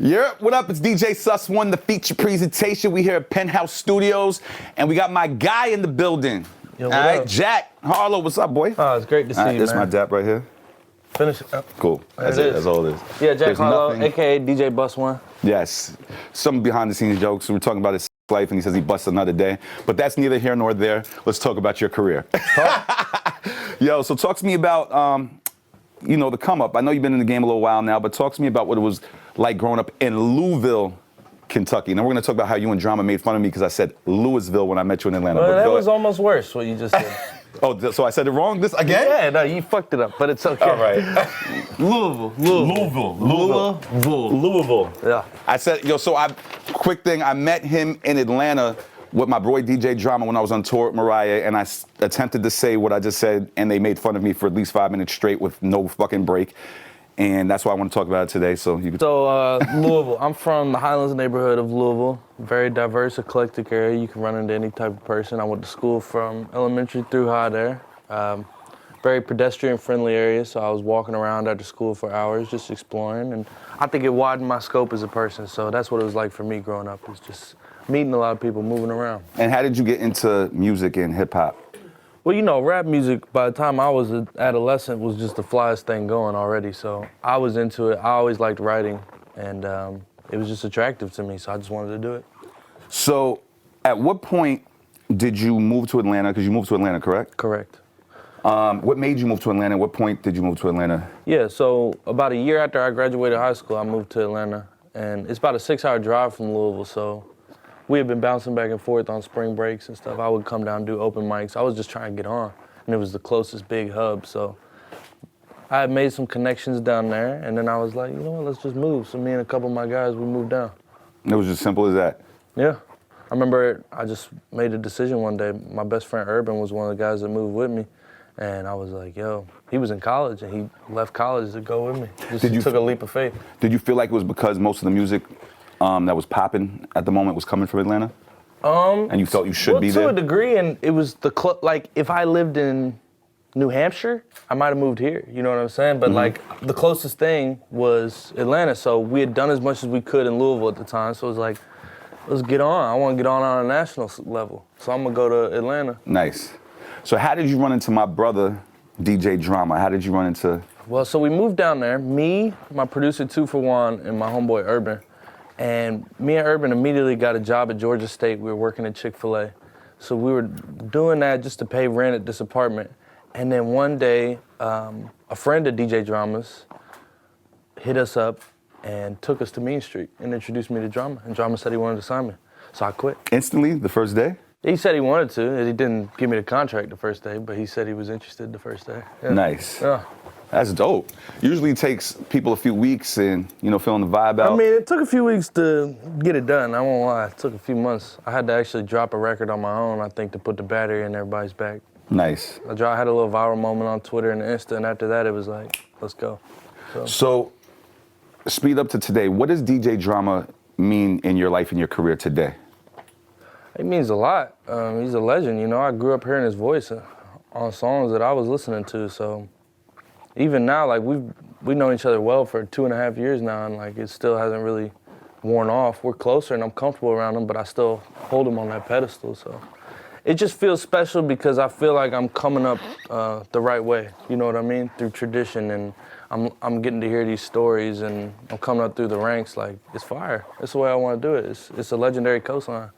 Yeah, what up? It's DJ Sus One, the feature presentation. We here at Penthouse Studios, and we got my guy in the building. Yo, All what right, up? Jack Harlow, what's up, boy? Oh, it's great to see you, This man. my dap right here. Finish it up. Cool. That's There it. it is. That's all it is. Yeah, Jack There's Harlow, nothing- a.k.a. DJ Bus One. Yes, some behind the scenes jokes. We're talking about his life, and he says he busts another day. But that's neither here nor there. Let's talk about your career. Yo, so talk to me about, the come up. I know you've been in the game a little while now, but talk to me about what it was like growing up in Louisville, Kentucky. Now we're going to talk about how you and Drama made fun of me because I said Louisville when I met you in Atlanta. Well, But that go was ahead. almost worse, what you just said. Oh, so I said it wrong this again? Yeah, no, you fucked it up, but it's okay. All right. Louisville. Yeah. I said, quick thing, I met him in Atlanta with my boy DJ Drama when I was on tour with Mariah, and I attempted to say what I just said, and they made fun of me for at least 5 minutes straight with no fucking break. And that's why I want to talk about it today. So Louisville. I'm from the Highlands neighborhood of Louisville. Very diverse, eclectic area. You can run into any type of person. I went to school from elementary through high there. Very pedestrian-friendly area, so I was walking around after school for hours, just exploring. And I think it widened my scope as a person. So that's what it was like for me growing up, was just meeting a lot of people, moving around. And how did you get into music and hip hop? Well, rap music, by the time I was an adolescent, was just the flyest thing going already. So I was into it. I always liked writing, and it was just attractive to me, so I just wanted to do it. So at what point did you move to Atlanta? Because you moved to Atlanta, correct? Correct. What made you move to Atlanta? At what point did you move to Atlanta? Yeah, so about a year after I graduated high school, I moved to Atlanta, and it's about a 6-hour drive from Louisville, so we had been bouncing back and forth on spring breaks and stuff. I would come down and do open mics. I was just trying to get on, and it was the closest big hub, so I had made some connections down there, and then I was like, you know what, let's just move. So me and a couple of my guys, we moved down. It was as simple as that. Yeah. I remember I just made a decision one day. My best friend Urban was one of the guys that moved with me, and I was like, yo, he was in college, and he left college to go with me. Just took a leap of faith. Did you feel like it was because most of the music that was popping at the moment was coming from Atlanta? And you felt you should be there? To a degree, and it was like if I lived in New Hampshire, I might have moved here, you know what I'm saying? But like the closest thing was Atlanta, so we had done as much as we could in Louisville at the time, so it was like, let's get on. I want to get on a national level, so I'm gonna go to Atlanta. Nice. So how did you run into my brother, DJ Drama? How did you run into? Well, so we moved down there, me, my producer 2 for 1, and my homeboy Urban. And me and Urban immediately got a job at Georgia State. We were working at Chick-fil-A. So we were doing that just to pay rent at this apartment. And then one day, a friend of DJ Drama's hit us up and took us to Mean Street and introduced me to Drama. And Drama said he wanted to sign me. So I quit. Instantly, the first day? He said he wanted to. He didn't give me the contract the first day, but he said he was interested the first day. Yeah. Nice. Yeah. That's dope. Usually it takes people a few weeks and, feeling the vibe out. I mean, it took a few weeks to get it done. I won't lie. It took a few months. I had to actually drop a record on my own, I think, to put the battery in everybody's back. Nice. I had a little viral moment on Twitter and Insta, and after that, it was like, let's go. So, speed up to today. What does DJ Drama mean in your life and your career today? It means a lot. He's a legend, I grew up hearing his voice on songs that I was listening to, so even now, like, we've known each other well for 2.5 years now, and like it still hasn't really worn off. We're closer, and I'm comfortable around him, but I still hold him on that pedestal. So it just feels special because I feel like I'm coming up the right way. You know what I mean? Through tradition, and I'm getting to hear these stories, and I'm coming up through the ranks. Like, it's fire. That's the way I want to do it. It's a legendary coastline.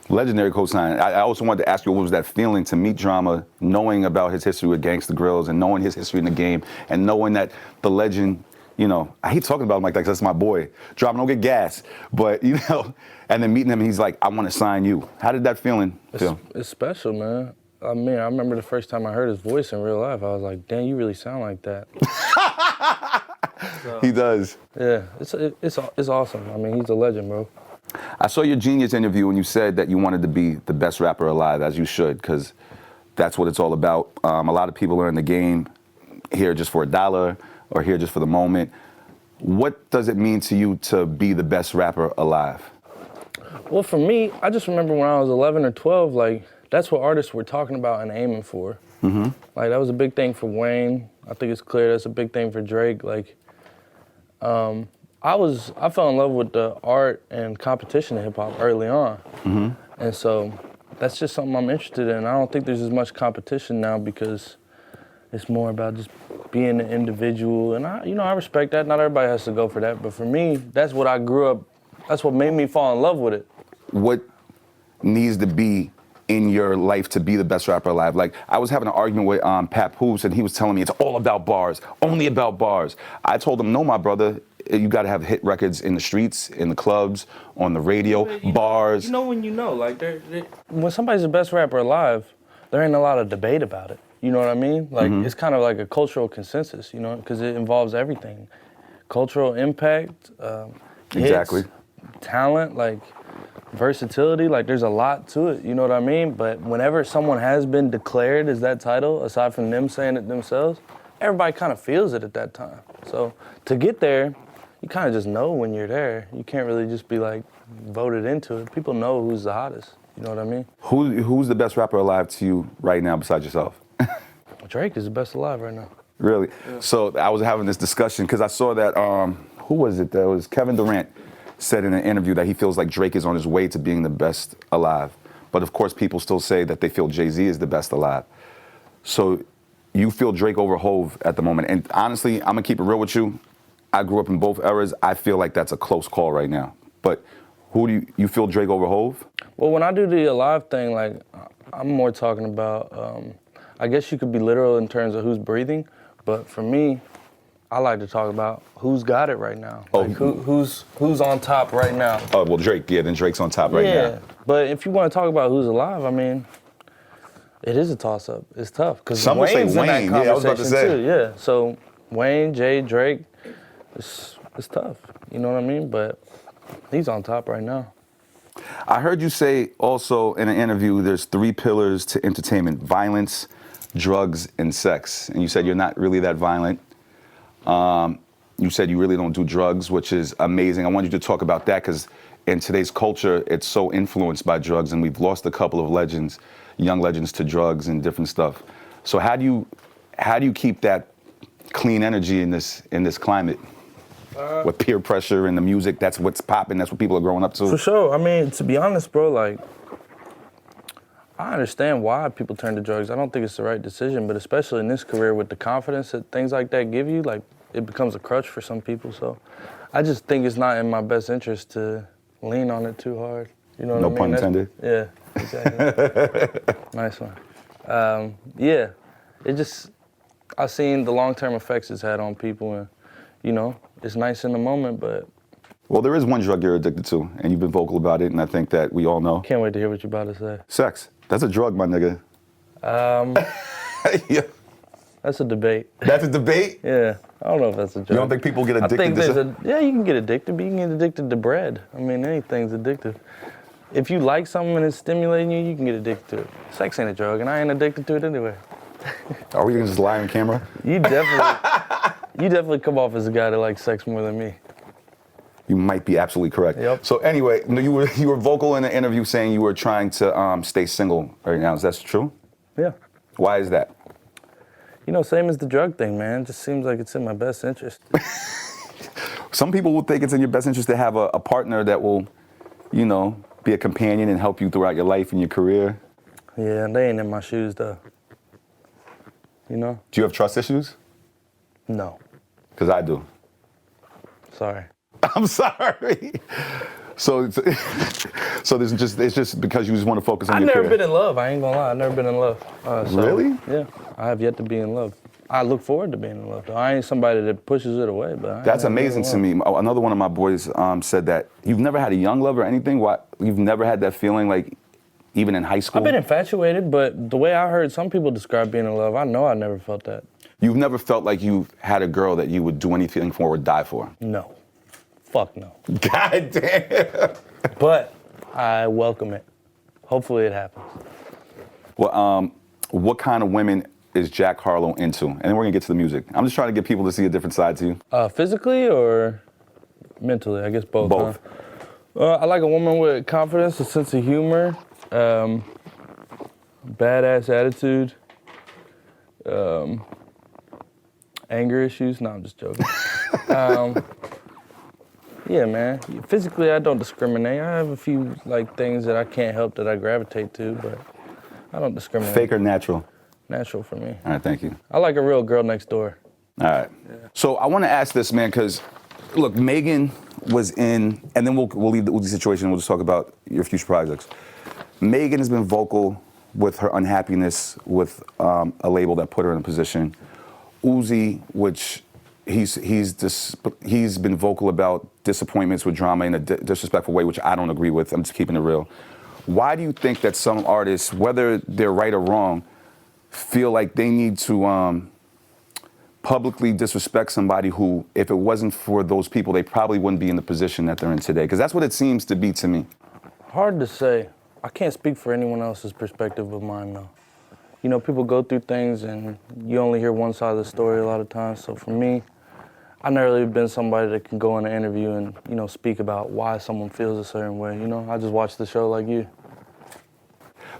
Legendary coastline. I also wanted to ask you, what was that feeling to meet Drama, knowing about his history with Gangsta Grills and knowing his history in the game and knowing that the legend, I hate talking about him like that 'cause that's my boy. Drama, don't get gas. But, and then meeting him, he's like, I want to sign you. How did that feeling feel? It's special, man. I mean, I remember the first time I heard his voice in real life, I was like, damn, you really sound like that. He does. Yeah, it's awesome. I mean, he's a legend, bro. I saw your Genius interview and you said that you wanted to be the best rapper alive, as you should, because that's what it's all about. A lot of people are in the game here just for $1 or here just for the moment. What does it mean to you to be the best rapper alive? Well, for me, I just remember when I was 11 or 12, like, that's what artists were talking about and aiming for. Mm-hmm. Like, that was a big thing for Wayne. I think it's clear that's a big thing for Drake. Like, I fell in love with the art and competition in hip hop early on, and so that's just something I'm interested in. I don't think there's as much competition now because it's more about just being an individual, and I respect that. Not everybody has to go for that, but for me, that's what I grew up. That's what made me fall in love with it. What needs to be in your life to be the best rapper alive? Like, I was having an argument with Pap Hoops, and he was telling me it's all about bars, only about bars. I told him, no, my brother, you got to have hit records in the streets, in the clubs, on the radio, bars. When like when somebody's the best rapper alive, there ain't a lot of debate about it. You know what I mean? Like it's kind of like a cultural consensus, because it involves everything, cultural impact, Exactly. hits, talent, like versatility. Like there's a lot to it. You know what I mean? But whenever someone has been declared as that title, aside from them saying it themselves, everybody kind of feels it at that time. So to get there, you kind of just know when you're there. You can't really just be like voted into it. People know who's the hottest. You know what I mean? Who's the best rapper alive to you right now besides yourself? Drake is the best alive right now. Really? Yeah. So I was having this discussion because I saw that, who was it? That was Kevin Durant said in an interview that he feels like Drake is on his way to being the best alive. But of course, people still say that they feel Jay-Z is the best alive. So you feel Drake over Hove at the moment. And honestly, I'm gonna keep it real with you. I grew up in both eras. I feel like that's a close call right now. But who do you feel Drake over Hove? Well, when I do the alive thing, like I'm more talking about, I guess you could be literal in terms of who's breathing, but for me, I like to talk about who's got it right now. Like who's on top right now. Oh, well, Drake, yeah, then Drake's on top right now. Yeah, but if you want to talk about who's alive, I mean, it is a toss-up. It's tough, because Some would say Wayne's in that Wayne. Yeah, I was about to say. too. Yeah, so Wayne, Jay, Drake, it's tough. You know what I mean? But he's on top right now. I heard you say also in an interview, there's 3 pillars to entertainment: violence, drugs, and sex. And you said you're not really that violent. You said you really don't do drugs, which is amazing. I want you to talk about that because in today's culture, it's so influenced by drugs, and we've lost a couple of legends, young legends, to drugs and different stuff. So how do you keep that clean energy in this climate? With peer pressure and the music, that's what's popping, that's what people are growing up to. For sure. I mean, to be honest, bro, like, I understand why people turn to drugs. I don't think it's the right decision, but especially in this career with the confidence that things like that give you, like, it becomes a crutch for some people. So I just think it's not in my best interest to lean on it too hard. You know what I mean? No pun intended. Yeah, exactly. Nice one. Yeah, I've seen the long-term effects it's had on people, and, it's nice in the moment, but... Well, there is one drug you're addicted to, and you've been vocal about it, and I think that we all know. Can't wait to hear what you're about to say. Sex. That's a drug, my nigga. Yeah. That's a debate. That's a debate? Yeah. I don't know if that's a drug. You don't think people get addicted to sex? Yeah, you can get addicted, but you can get addicted to bread. I mean, anything's addictive. If you like something and it's stimulating you, you can get addicted to it. Sex ain't a drug, and I ain't addicted to it anyway. Are we gonna just lie on camera? You definitely come off as a guy that likes sex more than me. You might be absolutely correct. Yep. So anyway, you were vocal in an interview saying you were trying to stay single right now. Is that true? Yeah. Why is that? Same as the drug thing, man. It just seems like it's in my best interest. Some people will think it's in your best interest to have a partner that will, be a companion and help you throughout your life and your career. Yeah, they ain't in my shoes, though. Do you have trust issues? No. Because I do. Sorry. I'm sorry. So it's just because you just want to focus on your career. I've never been in love. I ain't gonna lie. I've never been in love. Really? Yeah. I have yet to be in love. I look forward to being in love, though. I ain't somebody that pushes it away, but that's amazing to me. Another one of my boys said that you've never had a young love or anything. Why? You've never had that feeling, like, even in high school? I've been infatuated, but the way I heard some people describe being in love, I know I never felt that. You've never felt like you had a girl that you would do anything for or die for? No. Fuck no. God damn. But I welcome it. Hopefully it happens. Well, what kind of women is Jack Harlow into? And then we're gonna get to the music. I'm just trying to get people to see a different side to you. Physically or mentally? I guess both. Both. Huh? I like a woman with confidence, a sense of humor, badass attitude, anger issues. No, I'm just joking. Yeah, man. Physically, I don't discriminate. I have a few like things that I can't help that I gravitate to, but I don't discriminate. Fake or natural? Natural for me. All right, thank you. I like a real girl next door. All right. Yeah. So I want to ask this, man, because look, Megan was in, and then we'll leave the Uzi situation. We'll just talk about your future projects. Megan has been vocal with her unhappiness with a label that put her in a position. Uzi, which he's been vocal about disappointments with drama in a disrespectful way, which I don't agree with. I'm just keeping it real. Why do you think that some artists, whether they're right or wrong, feel like they need to publicly disrespect somebody who, if it wasn't for those people, they probably wouldn't be in the position that they're in today? Because that's what it seems to be to me. Hard to say. I can't speak for anyone else's perspective but mine, though. You know, people go through things and you only hear one side of the story a lot of times. So for me, I've never really been somebody that can go in an interview and, you know, speak about why someone feels a certain way. You know, I just watch the show like you.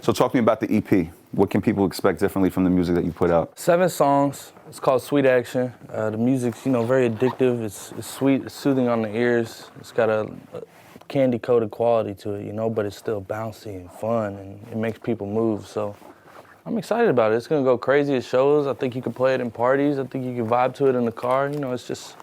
So talk to me about the EP. What can people expect differently from the music that you put out? 7 songs. It's called Sweet Action. The music's, you know, very addictive. It's sweet, it's soothing on the ears. It's got a candy-coated quality to it, you know, but it's still bouncy and fun, and it makes people move. So I'm excited about it. It's gonna go crazy at shows. I think you can play it in parties. I think you can vibe to it in the car. You know, it's just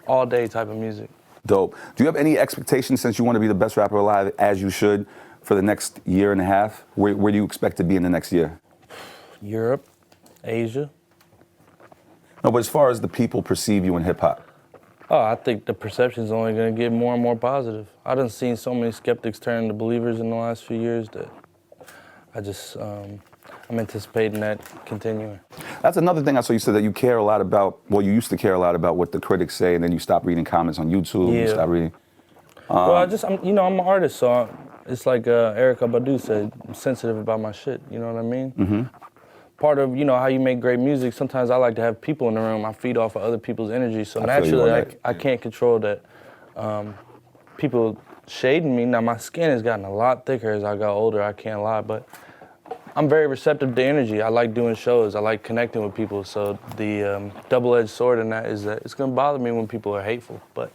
all-day type of music. Dope. Do you have any expectations, since you want to be the best rapper alive, as you should, for the next year and a half? Where do you expect to be in the next year? Europe, Asia. No, but as far as the people perceive you in hip-hop. Oh, I think the perception's only gonna get more and more positive. I done seen so many skeptics turn into believers in the last few years that I just, I'm anticipating that continuing. That's another thing I saw you said, that you care a lot about, well, you used to care a lot about what the critics say, and then you stop reading comments on YouTube, Yeah. you stop reading. Well, I'm an artist, so it's like Erykah Badu said, I'm sensitive about my shit, you know what I mean? Mm-hmm. Part of, you know, how you make great music, sometimes I like to have people in the room. I feed off of other people's energy, so naturally I can't control that. People shading me. Now, my skin has gotten a lot thicker as I got older, I can't lie, but I'm very receptive to energy. I like doing shows. I like connecting with people, so the double-edged sword in that is that it's gonna bother me when people are hateful, but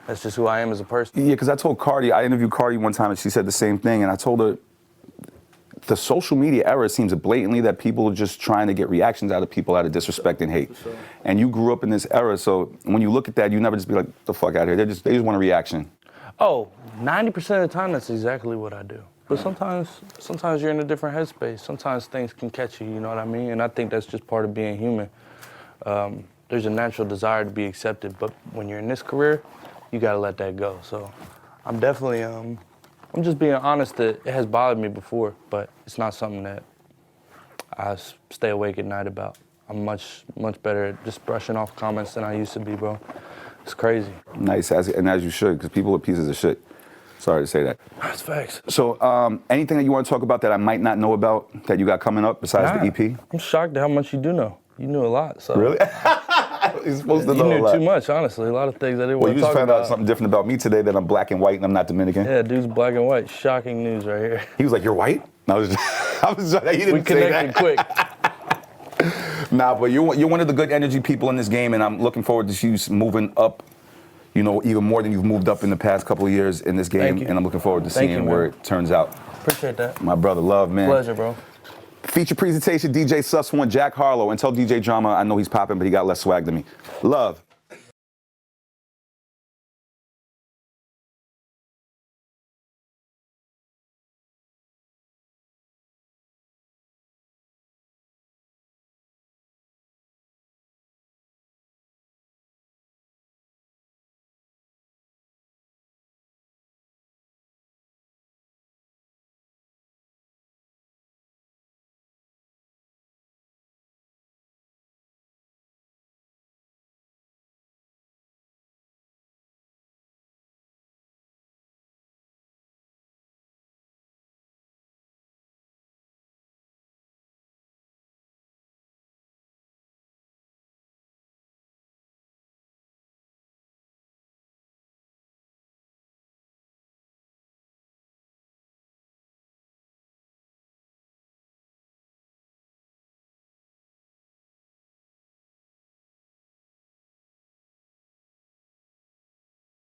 that's just who I am as a person. Yeah, because I interviewed Cardi one time, and she said the same thing, and I told her, the social media era seems blatantly that people are just trying to get reactions out of people out of disrespect and hate. Sure. And you grew up in this era, so when you look at that, you never just be like, the fuck out of here. They just want a reaction. Oh, 90% of the time, that's exactly what I do. But sometimes you're in a different headspace. Sometimes things can catch you, you know what I mean? And I think that's just part of being human. There's a natural desire to be accepted, but when you're in this career, you gotta let that go. So I'm definitely, I'm just being honest that it has bothered me before, but it's not something that I stay awake at night about. I'm much better at just brushing off comments than I used to be, bro. It's crazy. Nice, as you should, because people are pieces of shit. Sorry to say that. That's facts. So anything that you want to talk about that I might not know about that you got coming up besides the EP? I'm shocked at how much you do know. You knew a lot, so. Really? You're supposed to know You a knew lot. too much, honestly. A lot of things I didn't want to talk about. Well, you just found out something different about me today, that I'm black and white and I'm not Dominican. Yeah, dude's black and white. Shocking news right here. He was like, "You're white?" And I was just, he didn't we connected say that. quick. Nah, but you're one of the good energy people in this game, and I'm looking forward to you moving up, you know, even more than you've moved up in the past couple of years in this game. Thank you. And I'm looking forward to seeing where it turns out. Appreciate that. My brother, love, man. Pleasure, bro. Feature presentation, DJ Sus One, Jack Harlow. And tell DJ Drama I know he's popping, but he got less swag than me. Love.